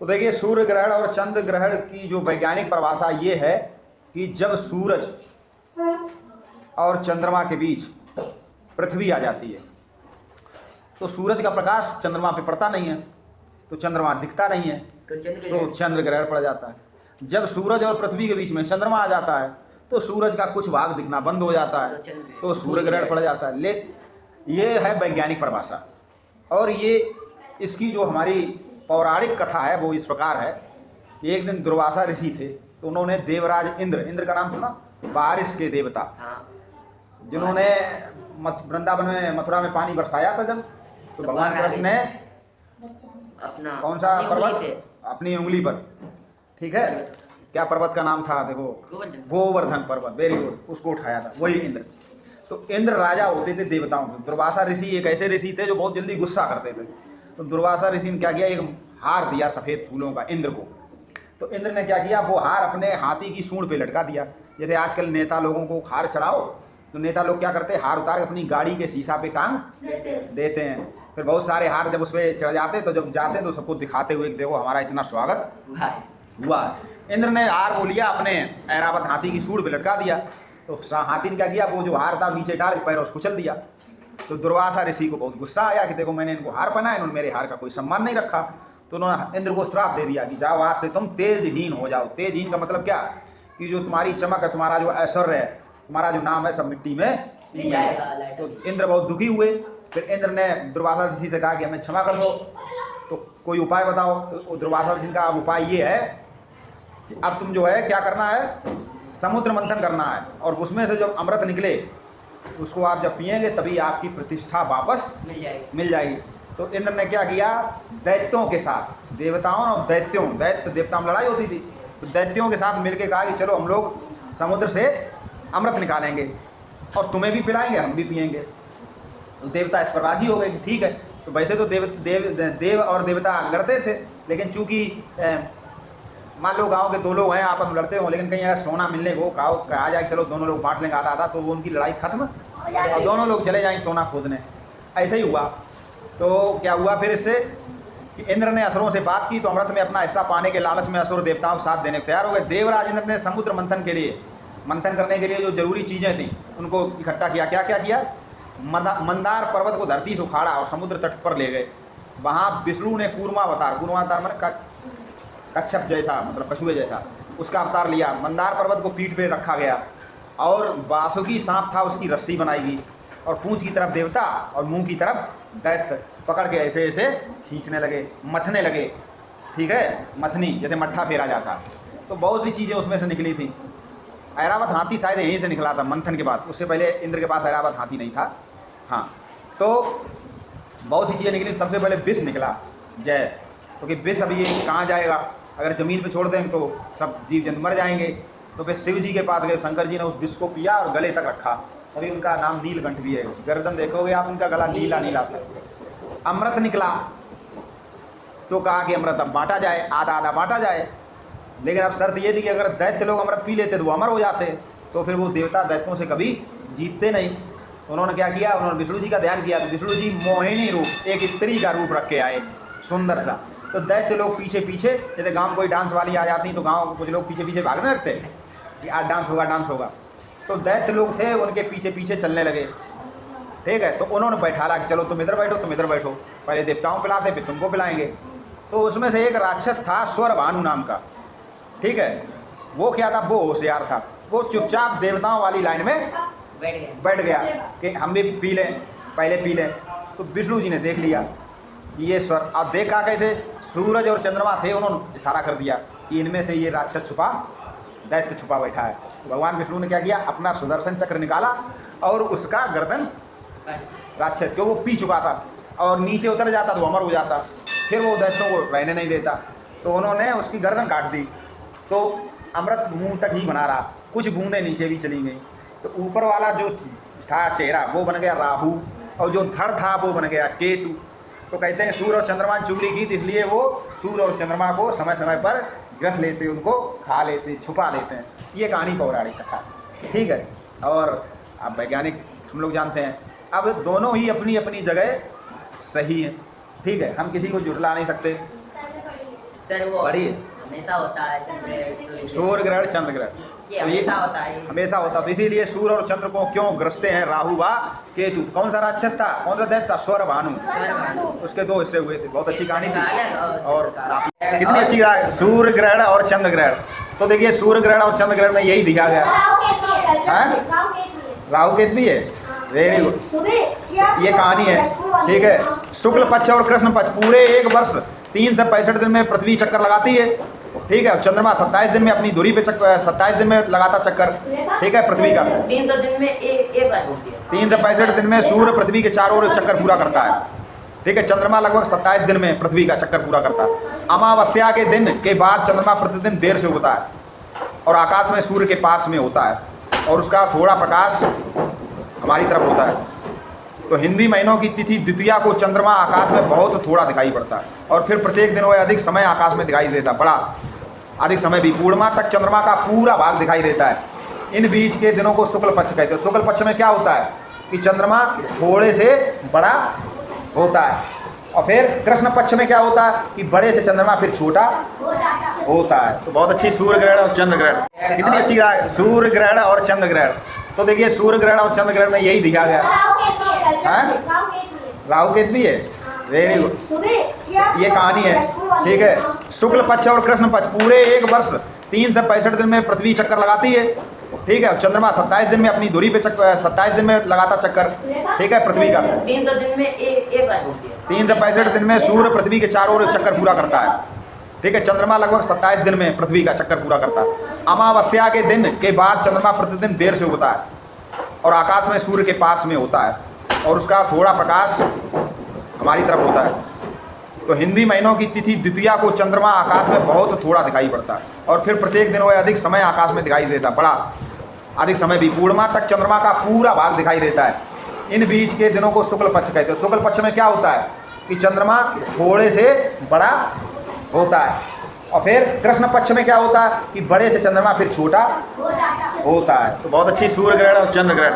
तो देखिए, सूर्य ग्रहण और चंद्र ग्रहण की जो वैज्ञानिक परिभाषा ये है कि जब सूरज और चंद्रमा के बीच पृथ्वी आ जाती है तो सूरज का प्रकाश चंद्रमा पे पड़ता नहीं है, तो चंद्रमा दिखता नहीं है, तो चंद्र ग्रहण पड़ जाता है। जब सूरज और पृथ्वी के बीच में चंद्रमा आ जाता है तो सूरज का कुछ भाग दिखना बंद हो जाता है, तो सूर्य ग्रहण पड़ जाता है। ये है वैज्ञानिक परिभाषा। और ये इसकी जो हमारी पौराणिक कथा है वो इस प्रकार है कि एक दिन दुर्वासा ऋषि थे, तो उन्होंने देवराज इंद्र का नाम सुना, बारिश के देवता, जिन्होंने वृंदावन में मथुरा में पानी बरसाया था, जब तो भगवान कृष्ण ने अपना कौन सा पर्वत अपनी उंगली पर, ठीक है, क्या पर्वत का नाम था, देखो, गोवर्धन पर्वत, वेरी गुड, उसको उठाया था, वही इंद्र। तो इंद्र राजा होते थे देवताओं के। दुर्वासा ऋषि एक ऐसे ऋषि थे जो बहुत जल्दी गुस्सा करते थे। तो दुर्वासा ऋषि ने क्या किया, एक हार दिया सफ़ेद फूलों का इंद्र को। तो इंद्र ने क्या किया, वो हार अपने हाथी की सूंड पे लटका दिया। जैसे आजकल नेता लोगों को हार चढ़ाओ तो नेता लोग क्या करते हैं, हार उतार के अपनी गाड़ी के शीशा पे टांग देते हैं। फिर बहुत सारे हार जब उस पर चढ़ जाते तो जब जाते तो सबको दिखाते हुए देखो हमारा इतना स्वागत हुआ। इंद्र ने हार वो लिया, अपने ऐरावत हाथी की सूंड पे लटका दिया। तो हाथी ने क्या किया, वो जो हार था नीचे डाल के पैरों से कुचल दिया। तो दुर्वासा ऋषि को बहुत गुस्सा आया कि देखो मैंने इनको हार पहनाया, इन्होंने मेरे हार का कोई सम्मान नहीं रखा। तो उन्होंने इंद्र को श्राप दे दिया कि जाओ आज से तुम तेजहीन हो जाओ। तेजहीन का मतलब क्या, कि जो तुम्हारी चमक है, तुम्हारा जो ऐश्वर्य है, तुम्हारा जो नाम है, सब मिट्टी में मिल जाएगा। तो इंद्र बहुत दुखी हुए। फिर इंद्र ने दुर्वासा ऋषि से कहा कि हमें क्षमा कर दो, तो कोई उपाय बताओ। तो दुर्वासा ऋषि का उपाय ये है कि अब तुम जो है क्या करना है, समुद्र मंथन करना है, और उसमें से जब अमृत निकले उसको आप जब पिएंगे तभी आपकी प्रतिष्ठा वापस मिल जाएगी। तो इंद्र ने क्या किया, दैत्यों के साथ, देवताओं और दैत्य देवताओं में लड़ाई होती थी, तो दैत्यों के साथ मिलके कहा कि चलो हम लोग समुद्र से अमृत निकालेंगे और तुम्हें भी पिलाएंगे, हम भी पिएंगे। तो देवता इस पर राजी हो गए कि ठीक है। तो वैसे तो देव और देवता लड़ते थे, लेकिन चूंकि मान लो गांव के दो लोग हैं आपस में लड़ते हो, लेकिन कहीं अगर सोना मिलने को कहा जाए चलो दोनों लोग बांट लेंगे आधा, तो वो उनकी लड़ाई खत्म और दोनों लोग चले जाएंगे सोना खोदने। ऐसे ही हुआ। तो क्या हुआ फिर इससे कि इंद्र ने असुरों से बात की, तो अमृत में अपना हिस्सा पाने के लालच में असुर देवताओं के साथ देने को तैयार हो गए। देवराज इंद्र ने समुद्र मंथन करने के लिए जो जरूरी चीज़ें थी उनको इकट्ठा किया। क्या क्या किया, मंदार पर्वत को धरती से उखाड़ा और समुद्र तट पर ले गए। वहाँ विष्णु ने कूर्मावतार मतलब कच्छप जैसा, मतलब पशुए जैसा, उसका अवतार लिया। मंदार पर्वत को पीठ पे रखा गया और बासुकी सांप था, उसकी रस्सी बनाई गई, और पूंछ की तरफ देवता और मुंह की तरफ दैत्य पकड़ के ऐसे ऐसे खींचने लगे, मथने लगे, ठीक है, मथनी जैसे मट्ठा फेरा जाता। तो बहुत सी चीज़ें उसमें से निकली थी। ऐरावत हाथी शायद यहीं से निकला था मंथन के बाद, उससे पहले इंद्र के पास ऐरावत हाथी नहीं था। हाँ, तो बहुत सी चीज़ें निकली। सबसे पहले विष निकला, जय, क्योंकि विष अभी ये कहाँ जाएगा, अगर ज़मीन पे छोड़ दें तो सब जीव जंतु मर जाएंगे। तो फिर शिव जी के पास गए, शंकर जी ने उस विष को पिया और गले तक रखा, तभी उनका नाम नीलकंठ भी है। गर्दन देखोगे आप, उनका गला नीला नीला सा। अमृत निकला तो कहा कि अमृत अब बांटा जाए, आधा आधा बांटा जाए। लेकिन अब शर्त ये थी कि अगर दैत्य लोग अमृत पी लेते तो वो अमर हो जाते, तो फिर वो देवता दैत्यों से कभी जीतते नहीं। तो उन्होंने क्या किया, उन्होंने विष्णु जी का ध्यान किया। तो विष्णु जी मोहिनी रूप, एक स्त्री का रूप रख के आए, सुंदर सा। तो दैत्य लोग पीछे पीछे, जैसे गांव में कोई डांस वाली आ जाती तो गांव के कुछ लोग पीछे पीछे भागने लगते कि आज डांस होगा। तो दैत्य लोग थे, उनके पीछे पीछे चलने लगे, ठीक है। तो उन्होंने बैठाला कि चलो तुम इधर बैठो, पहले देवताओं पिलाते फिर तुमको पिलाएंगे। तो उसमें से एक राक्षस था स्वर भानु नाम का, ठीक है। वो क्या था, वो होशियार था, वो चुपचाप देवताओं वाली लाइन में बैठ गया कि हम भी पी लें, पहले पी लें। तो विष्णु जी ने देख लिया कि ये स्वर, अब देखा कैसे, सूरज और चंद्रमा थे, उन्होंने इशारा कर दिया कि इनमें से ये राक्षस दैत्य छुपा बैठा है। तो भगवान विष्णु ने क्या किया, अपना सुदर्शन चक्र निकाला और उसका गर्दन राक्षस, क्यों वो पी चुका था और नीचे उतर जाता तो अमर हो जाता, फिर वो दैत्यों को रहने नहीं देता। तो उन्होंने उसकी गर्दन काट दी। तो अमृत मुंह तक ही बना रहा, कुछ बूंदें नीचे भी चली गई। तो ऊपर वाला जो था चेहरा वो बन गया राहु, और जो धड़ था वो बन गया केतु। तो कहते हैं सूर्य और चंद्रमा ने चुगली की, इसलिए वो सूर्य और चंद्रमा को समय समय पर ग्रस लेते, उनको खा लेते, छुपा लेते हैं। ये कहानी पौराणिक कथा, ठीक है। और अब वैज्ञानिक हम लोग जानते हैं, अब दोनों ही अपनी अपनी जगह सही हैं, ठीक है। हम किसी को जुटला नहीं सकते, सर वो पढ़िए। हमेशा होता है चंद्र सूर्य ग्रहण चंद्र ग्रहण ये तो हमेशा होता है। हमेशा होता तो इसीलिए सूर्य और चंद्र को क्यों ग्रसते हैं राहु व केतु। कौन सा राक्षस था, कौन सा दैत्य था, स्वर भानु। उसके दो हिस्से हुए थे, बहुत अच्छी कहानी थी। और कितनी अच्छी सूर्य ग्रहण और चंद्र ग्रहण। तो देखिए सूर्य ग्रहण और चंद्र ग्रहण में यही दिखा गया। राहु केतु भी है, वेरी गुड। ये कहानी है, ठीक है। शुक्ल पक्ष और कृष्ण पक्ष पूरे एक वर्ष 365 दिन में पृथ्वी चक्कर लगाती है, ठीक है। चंद्रमा 27 दिन में अपनी दूरी पे 27 दिन में लगाता चक्कर, ठीक है, पृथ्वी का। 300 दिन में एक बार घूमती है। 365 दिन में सूर्य पृथ्वी के चारों ओर चक्कर पूरा करता है, ठीक है। चंद्रमा लगभग 27 दिन में पृथ्वी का चक्कर पूरा करता है। अमावस्या के दिन के बाद चंद्रमा प्रतिदिन देर से उगता है और आकाश में सूर्य के पास में होता है और उसका थोड़ा प्रकाश हमारी तरफ होता है। तो हिंदी महीनों की तिथि द्वितीया को चंद्रमा आकाश में बहुत थोड़ा दिखाई पड़ता है और फिर प्रत्येक दिन वह अधिक समय आकाश में दिखाई देता है, बड़ा अधिक समय भी। पूर्णिमा तक चंद्रमा का पूरा भाग दिखाई देता है। इन बीच के दिनों को शुक्ल पक्ष कहते हैं। शुक्ल पक्ष में क्या होता है कि चंद्रमा थोड़े से बड़ा होता है और फिर कृष्ण पक्ष में क्या होता है कि बड़े से चंद्रमा फिर छोटा होता है। तो बहुत अच्छी सूर्य ग्रहण और चंद्र ग्रहण, कितनी अच्छी सूर्य ग्रहण और चंद्र ग्रहण। तो देखिए सूर्य ग्रहण और चंद्र ग्रहण में यही दिखा गया। राहु केतु भी है, वेरी गुड। ये कहानी है, ठीक है। शुक्ल पक्ष और कृष्ण पक्ष पूरे एक वर्ष 365 दिन में पृथ्वी चक्कर लगाती है, ठीक है। चंद्रमा 27 दिन में अपनी दूरी पे 27 दिन में लगाता चक्कर, ठीक है, पृथ्वी का। 300 दिन में एक बार घूमती है। 365 दिन में सूर्य पृथ्वी के चारों ओर चक्कर पूरा करता है, ठीक है। चंद्रमा लगभग 27 दिन में पृथ्वी का चक्कर पूरा करता है। अमावस्या के दिन के बाद चंद्रमा प्रतिदिन देर से उगता है और आकाश में सूर्य के पास में होता है और उसका थोड़ा प्रकाश हमारी तरफ होता है। तो हिंदी महीनों की तिथि द्वितीया को चंद्रमा आकाश में बहुत थोड़ा दिखाई पड़ता है और फिर प्रत्येक दिन वह अधिक समय आकाश में दिखाई देता है, बड़ा अधिक समय भी। पूर्णिमा तक चंद्रमा का पूरा भाग दिखाई देता है। इन बीच के दिनों को शुक्ल पक्ष कहते हैं। शुक्ल पक्ष में क्या होता है कि चंद्रमा थोड़े से बड़ा होता है और फिर कृष्ण पक्ष में क्या होता है कि बड़े से चंद्रमा फिर छोटा होता है। तो बहुत अच्छी सूर्य ग्रहण और चंद्र ग्रहण।